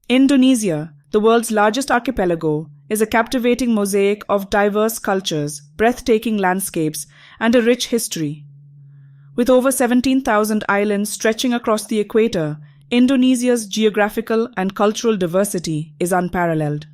Indonesia, the world's largest archipelago, is a captivating mosaic of diverse cultures, breathtaking landscapes, and a rich history. With over 17,000 islands stretching across the equator, Indonesia's geographical and cultural diversity is unparalleled.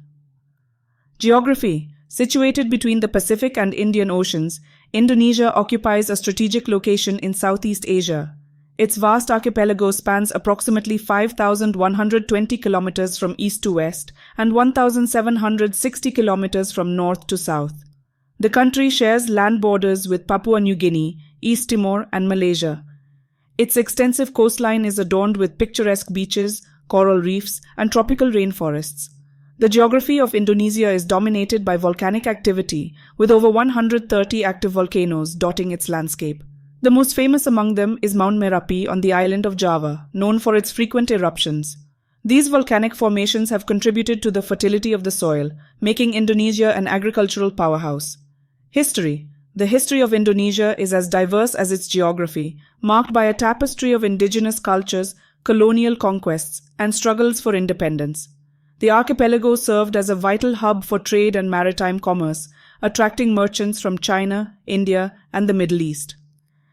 Geography. Situated between the Pacific and Indian Oceans, Indonesia occupies a strategic location in Southeast Asia. Its vast archipelago spans approximately 5,120 kilometers from east to west and 1,760 kilometers from north to south. The country shares land borders with Papua New Guinea, East Timor, and Malaysia. Its extensive coastline is adorned with picturesque beaches, coral reefs, and tropical rainforests. The geography of Indonesia is dominated by volcanic activity, with over 130 active volcanoes dotting its landscape. The most famous among them is Mount Merapi on the island of Java, known for its frequent eruptions. These volcanic formations have contributed to the fertility of the soil, making Indonesia an agricultural powerhouse. History. The history of Indonesia is as diverse as its geography, marked by a tapestry of indigenous cultures, colonial conquests, and struggles for independence. The archipelago served as a vital hub for trade and maritime commerce, attracting merchants from China, India, and the Middle East.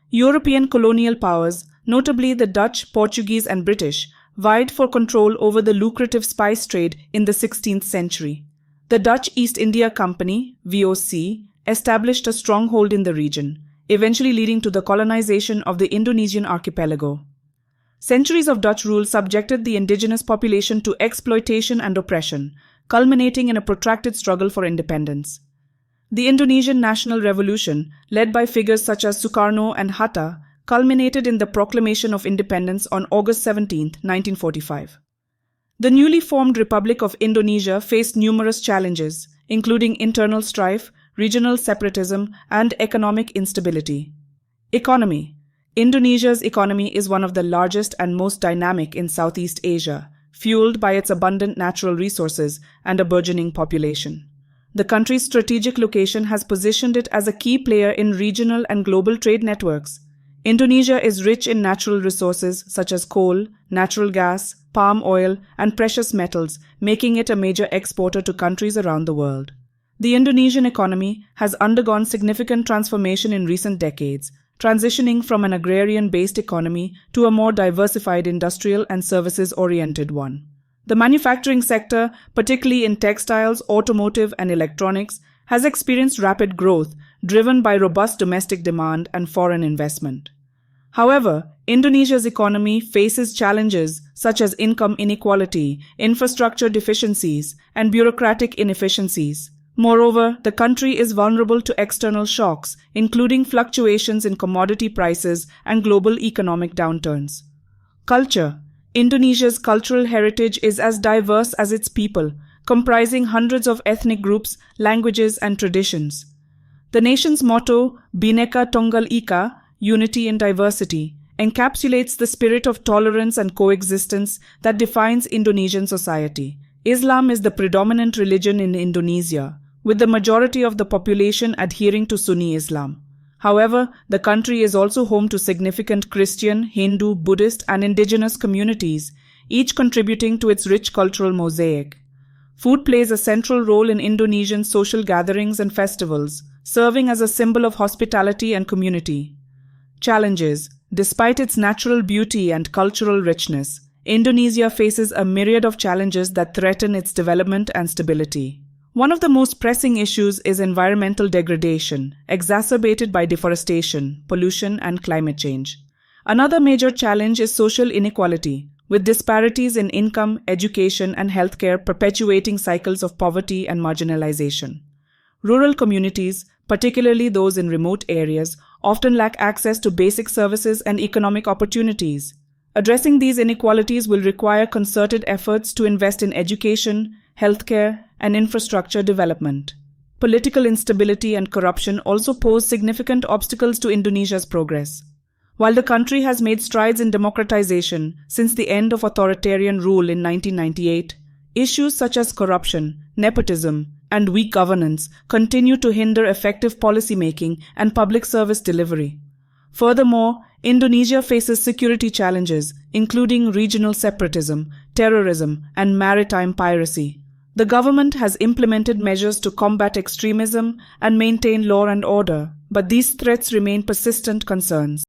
European colonial powers, notably the Dutch, Portuguese, and British, vied for control over the lucrative spice trade in the 16th century. The Dutch East India Company, VOC, established a stronghold in the region, eventually leading to the colonization of the Indonesian archipelago. Centuries of Dutch rule subjected the indigenous population to exploitation and oppression, culminating in a protracted struggle for independence. The Indonesian National Revolution, led by figures such as Sukarno and Hatta, culminated in the proclamation of independence on August 17, 1945. The newly formed Republic of Indonesia faced numerous challenges, including internal strife, regional separatism, and economic instability. Economy. Indonesia's economy is one of the largest and most dynamic in Southeast Asia, fueled by its abundant natural resources and a burgeoning population. The country's strategic location has positioned it as a key player in regional and global trade networks. Indonesia is rich in natural resources such as coal, natural gas, palm oil, and precious metals, making it a major exporter to countries around the world. The Indonesian economy has undergone significant transformation in recent decades, transitioning from an agrarian-based economy to a more diversified industrial and services-oriented one. The manufacturing sector, particularly in textiles, automotive, and electronics, has experienced rapid growth, driven by robust domestic demand and foreign investment. However, Indonesia's economy faces challenges such as income inequality, infrastructure deficiencies, and bureaucratic inefficiencies. Moreover, the country is vulnerable to external shocks, including fluctuations in commodity prices and global economic downturns. Culture. Indonesia's cultural heritage is as diverse as its people, comprising hundreds of ethnic groups, languages, and traditions. The nation's motto, Bhinneka Tunggal Ika, unity in diversity, encapsulates the spirit of tolerance and coexistence that defines Indonesian society. Islam is the predominant religion in Indonesia, with the majority of the population adhering to Sunni Islam. However, the country is also home to significant Christian, Hindu, Buddhist, and indigenous communities, each contributing to its rich cultural mosaic. Food plays a central role in Indonesian social gatherings and festivals, serving as a symbol of hospitality and community. Challenges. Despite its natural beauty and cultural richness, Indonesia faces a myriad of challenges that threaten its development and stability. One of the most pressing issues is environmental degradation, exacerbated by deforestation, pollution, and climate change. Another major challenge is social inequality, with disparities in income, education, and healthcare perpetuating cycles of poverty and marginalization. Rural communities, particularly those in remote areas, often lack access to basic services and economic opportunities. Addressing these inequalities will require concerted efforts to invest in education, healthcare, and infrastructure development. Political instability and corruption also pose significant obstacles to Indonesia's progress. While the country has made strides in democratization since the end of authoritarian rule in 1998, issues such as corruption, nepotism, and weak governance continue to hinder effective policymaking and public service delivery. Furthermore, Indonesia faces security challenges, including regional separatism, terrorism, and maritime piracy. The government has implemented measures to combat extremism and maintain law and order, but these threats remain persistent concerns.